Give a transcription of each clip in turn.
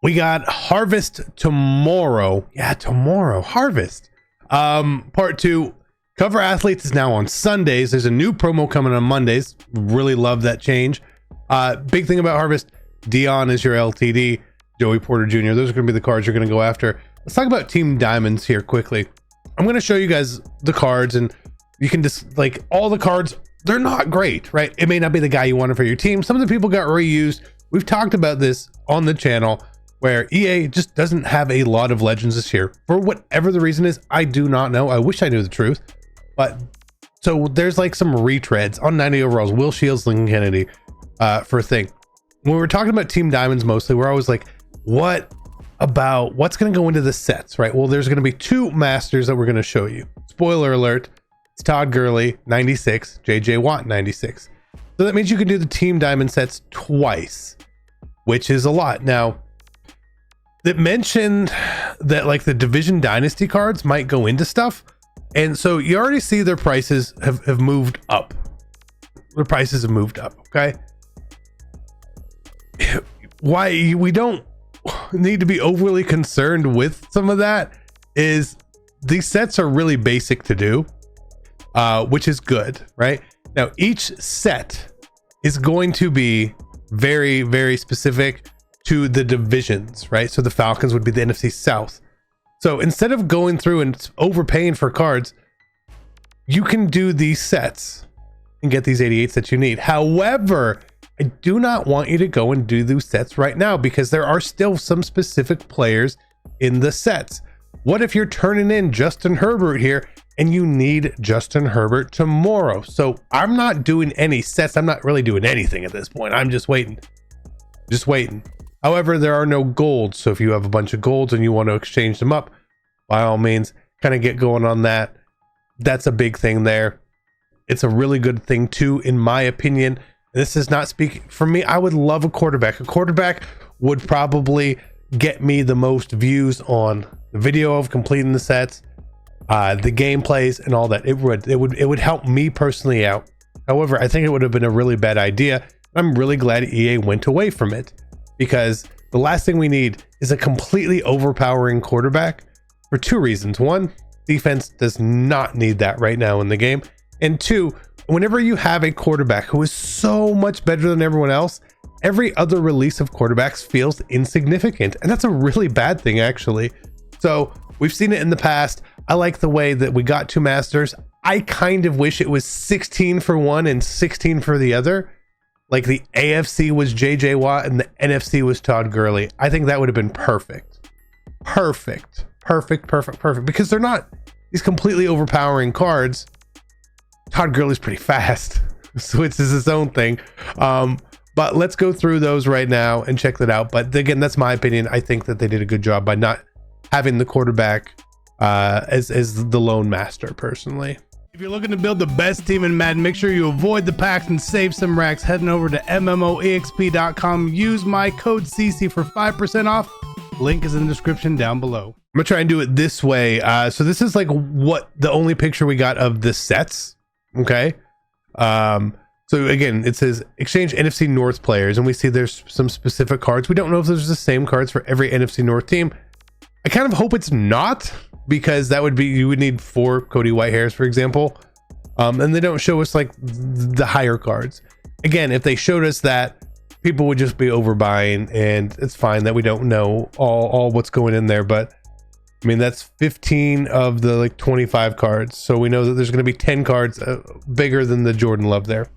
We got Harvest tomorrow. Yeah, tomorrow. Harvest. Part 2. Cover Athletes is now on Sundays. There's a new promo coming on Mondays. Really love that change. Big thing about Harvest, Dion is your LTD, Joey Porter Jr. Those are going to be the cards you're going to go after. Let's talk about Team Diamonds here quickly. I'm going to show you guys the cards, and you can just, like, all the cards, they're not great, right? It may not be the guy you wanted for your team. Some of the people got reused. We've talked about this on the channel, where EA just doesn't have a lot of legends this year. For whatever the reason is, I do not know. I wish I knew the truth. But so there's like some retreads on 90 overalls, Will Shields, Lincoln Kennedy, for a thing. When we're talking about Team Diamonds mostly, we're always like, what about what's going to go into the sets, right? Well, there's going to be 2 masters that we're going to show you. Spoiler alert, it's Todd Gurley, 96, JJ Watt, 96. So that means you can do the Team Diamond sets twice, which is a lot. Now, that mentioned that like the Division Dynasty cards might go into stuff. And so you already see their prices have moved up. Their prices have moved up, okay? Why we don't need to be overly concerned with some of that is these sets are really basic to do, which is good, right? Now, each set is going to be very, very specific to the divisions, right? So the Falcons would be the NFC South. So instead of going through and overpaying for cards, you can do these sets and get these 88s that you need. However, I do not want you to go and do those sets right now because there are still some specific players in the sets. What if you're turning in Justin Herbert here and you need Justin Herbert tomorrow? So I'm not doing any sets. I'm not really doing anything at this point. I'm just waiting. Just waiting. However, there are no golds. So if you have a bunch of golds and you want to exchange them up, by all means, kind of get going on that. That's a big thing there. It's a really good thing too, in my opinion. This is not speaking for me. I would love a quarterback. A quarterback would probably get me the most views on the video of completing the sets, the gameplays and all that. It would help me personally out. However, I think it would have been a really bad idea. I'm really glad EA went away from it, because the last thing we need is a completely overpowering quarterback for 2 reasons. 1, defense does not need that right now in the game. And 2, whenever you have a quarterback who is so much better than everyone else, every other release of quarterbacks feels insignificant. And that's a really bad thing, actually. So we've seen it in the past. I like the way that we got 2 masters. I kind of wish it was 16 for one and 16 for the other. Like the AFC was JJ Watt and the NFC was Todd Gurley. I think that would have been perfect. Perfect. Because they're not these completely overpowering cards. Todd Gurley's pretty fast. Switch is his own thing. But let's go through those right now and check that out. But again, that's my opinion. I think that they did a good job by not having the quarterback as the lone master, personally. If you're looking to build the best team in Madden, make sure you avoid the packs and save some racks. Heading over to MMOEXP.com. Use my code CC for 5% off. Link is in the description down below. I'm gonna try and do it this way. So this is like what the only picture we got of the sets. Okay. So again, it says exchange NFC North players, and we see there's some specific cards. We don't know if there's the same cards for every NFC North team. I kind of hope it's not, because that would be, you would need 4 Cody Whitehairs, for example. And they don't show us like the higher cards. Again, if they showed us that, people would just be overbuying, and it's fine that we don't know all what's going in there. But I mean, that's 15 of the like 25 cards. So we know that there's going to be 10 cards bigger than the Jordan Love there.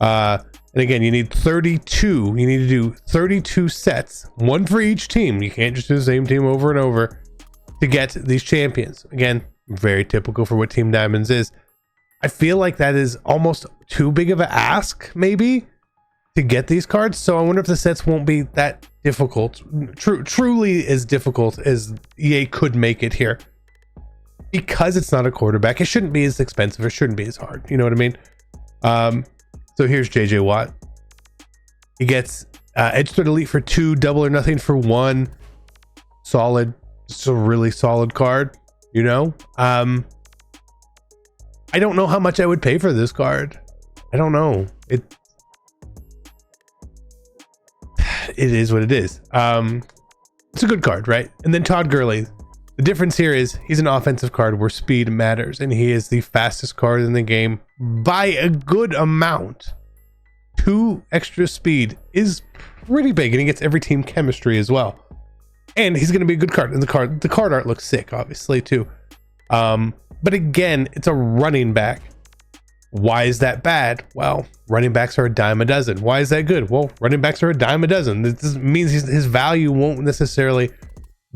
And again, you need 32. You need to do 32 sets, 1 for each team. You can't just do the same team over and over to get these champions. Again, very typical for what Team Diamonds is. I feel like that is almost too big of an ask, maybe, to get these cards. So I wonder if the sets won't be that difficult, truly as difficult as EA could make it here. Because it's not a quarterback, it shouldn't be as expensive. It shouldn't be as hard. You know what I mean? So here's JJ Watt. He gets Edge Threat Elite for 2, Double or Nothing for 1. Solid. It's a really solid card, you know. I don't know how much I would pay for this card. I don't know. It is what it is. It's a good card, right? And then Todd Gurley. The difference here is he's an offensive card where speed matters, and he is the fastest card in the game by a good amount. 2 extra speed is pretty big, and he gets every team chemistry as well. And he's going to be a good card. And the card art looks sick, obviously, too. But again, it's a running back. Why is that bad? Well, running backs are a dime a dozen. Why is that good? Well, running backs are a dime a dozen. This means his value won't necessarily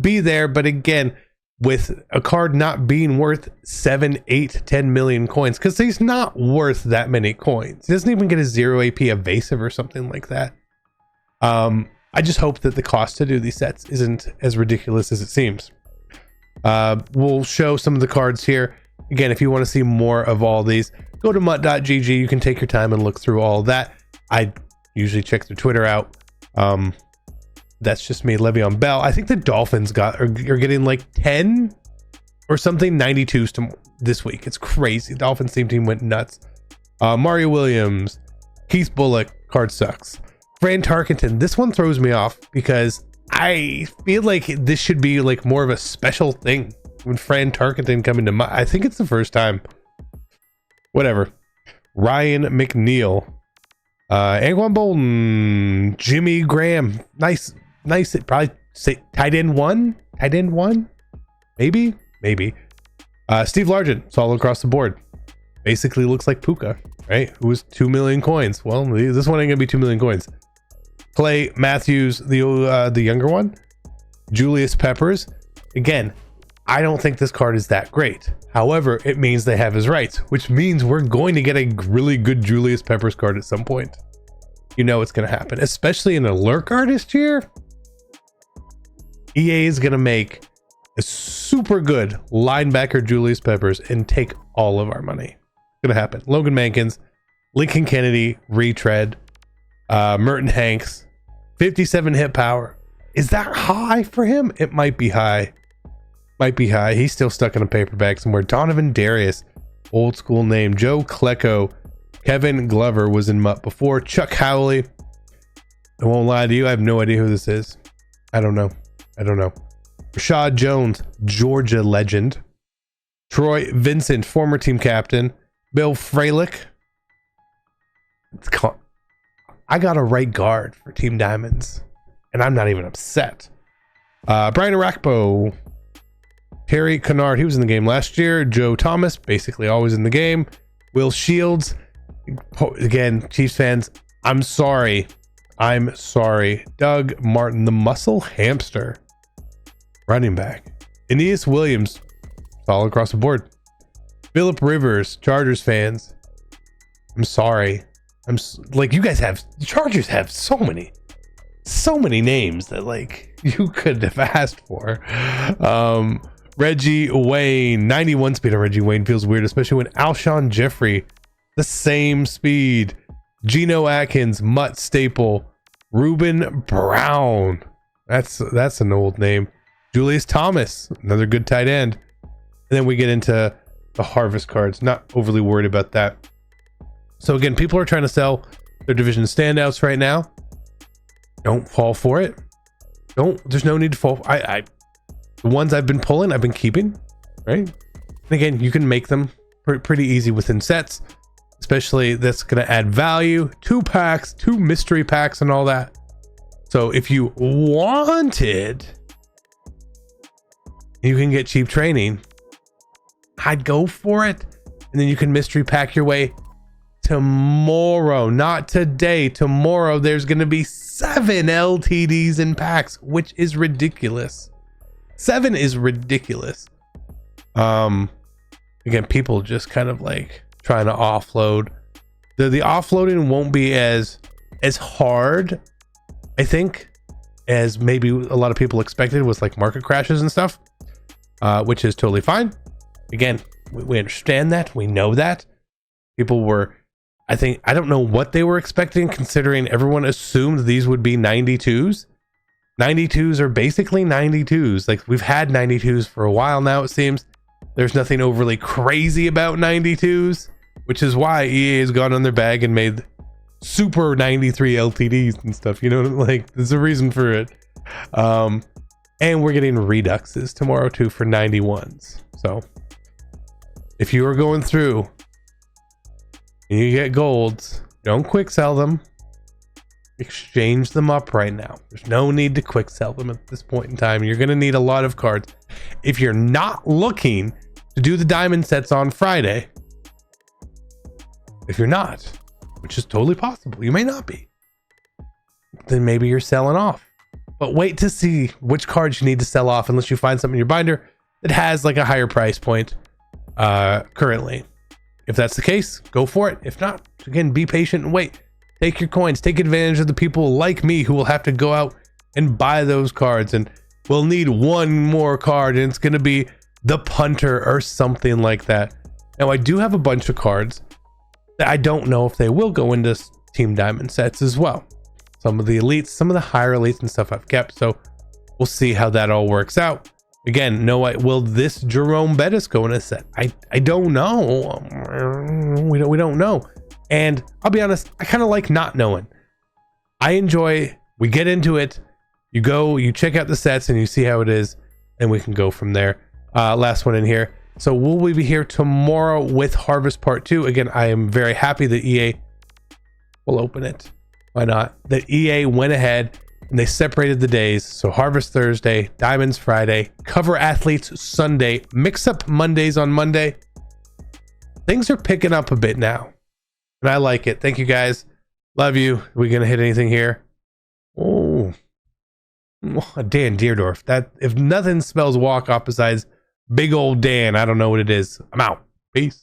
be there. But again, with a card not being worth 7, 8, 10 million coins, because he's not worth that many coins. He doesn't even get a 0 AP evasive or something like that. I just hope that the cost to do these sets isn't as ridiculous as it seems. We'll show some of the cards here. Again, if you want to see more of all these, go to mutt.gg. You can take your time and look through all that. I usually check their Twitter out. That's just me. Le'Veon Bell. I think the Dolphins are getting like 10 or something 92s this week. It's crazy. Dolphins team went nuts. Mario Williams, Keith Bullock, card sucks. Fran Tarkenton. This one throws me off because I feel like this should be like more of a special thing when Fran Tarkenton coming to I think it's the first time. Whatever. Ryan McNeil, Anquan Bolden, Jimmy Graham. Nice. Probably say tight end one, maybe. Steve Largent. It's all across the board. Basically looks like Puka, right? Who was 2 million coins. Well, this one ain't gonna be 2 million coins. Clay Matthews, the younger one. Julius Peppers. Again, I don't think this card is that great. However, it means they have his rights, which means we're going to get a really good Julius Peppers card at some point. You know it's going to happen, especially in a lurk artist here. EA is going to make a super good linebacker Julius Peppers and take all of our money. It's going to happen. Logan Mankins, Lincoln Kennedy, retread, Merton Hanks, 57 hit power. Is that high for him? It might be high. He's still stuck in a paperback somewhere. Donovan Darius, old school name. Joe Klecko, Kevin Glover was in Mutt before. Chuck Howley. I won't lie to you, I have no idea who this is. I don't know. Rashad Jones, Georgia legend. Troy Vincent, former team captain. Bill Fralick. I got a right guard for Team Diamonds, and I'm not even upset. Brian Arakpo, Terry Kennard, he was in the game last year. Joe Thomas, basically always in the game. Will Shields, again, Chiefs fans, I'm sorry. Doug Martin, the muscle hamster, running back. Aeneas Williams, all across the board. Phillip Rivers, Chargers fans, I'm sorry. You guys have, the Chargers have so many names that like you could have asked for. Reggie Wayne, 91 speed on Reggie Wayne feels weird, especially when Alshon Jeffrey, the same speed. Geno Atkins, Mutt Staple, Ruben Brown. That's an old name. Julius Thomas, another good tight end. And then we get into the harvest cards. Not overly worried about that. So again, people are trying to sell their division standouts right now. Don't fall for it. There's no need to fall. The ones I've been pulling, I've been keeping, right? And again, you can make them pretty easy within sets, especially that's going to add value. 2 packs, 2 mystery packs and all that. So if you wanted, you can get cheap training. I'd go for it. And then you can mystery pack your way tomorrow, not today. Tomorrow, there's going to be 7 LTDs in packs, which is ridiculous. 7 is ridiculous. Again, people just kind of like trying to offload. The offloading won't be as hard, I think, as maybe a lot of people expected with like market crashes and stuff, which is totally fine. Again, we understand that. We know that. People were, I don't know what they were expecting, considering everyone assumed these would be 92s. 92s are basically 92s. Like, we've had 92s for a while now, it seems. There's nothing overly crazy about 92s, which is why EA has gone on their bag and made super 93 LTDs and stuff. You know, like, there's a reason for it. And we're getting reduxes tomorrow too for 91s. So if you are going through and you get golds, don't quick sell them. Exchange them up right now. There's no need to quick sell them at this point in time. You're going to need a lot of cards. If you're not looking to do the diamond sets on Friday, if you're not, which is totally possible, you may not be, then maybe you're selling off. But wait to see which cards you need to sell off unless you find something in your binder that has like a higher price point currently. If that's the case, go for it. If not, again, be patient and wait. Take your coins, take advantage of the people like me who will have to go out and buy those cards, and we'll need one more card, and it's going to be the punter or something like that. Now, I do have a bunch of cards that I don't know if they will go into Team Diamond sets as well. Some of the elites, some of the higher elites and stuff I've kept, so we'll see how that all works out. Again, will this Jerome Bettis go in a set? I don't know. We don't know. And I'll be honest, I kind of like not knowing. I enjoy, we get into it, you go, you check out the sets and you see how it is, and we can go from there. Last one in here. So will we be here tomorrow with Harvest Part 2? Again, I am very happy that EA will open it. Why not? That EA went ahead and they separated the days. So Harvest Thursday, Diamonds Friday, Cover Athletes Sunday, Mix Up Mondays on Monday. Things are picking up a bit now. And I like it. Thank you guys. Love you. Are we gonna hit anything here? Oh, Dan Deerdorf. That if nothing spells walk off besides big old Dan, I don't know what it is. I'm out. Peace.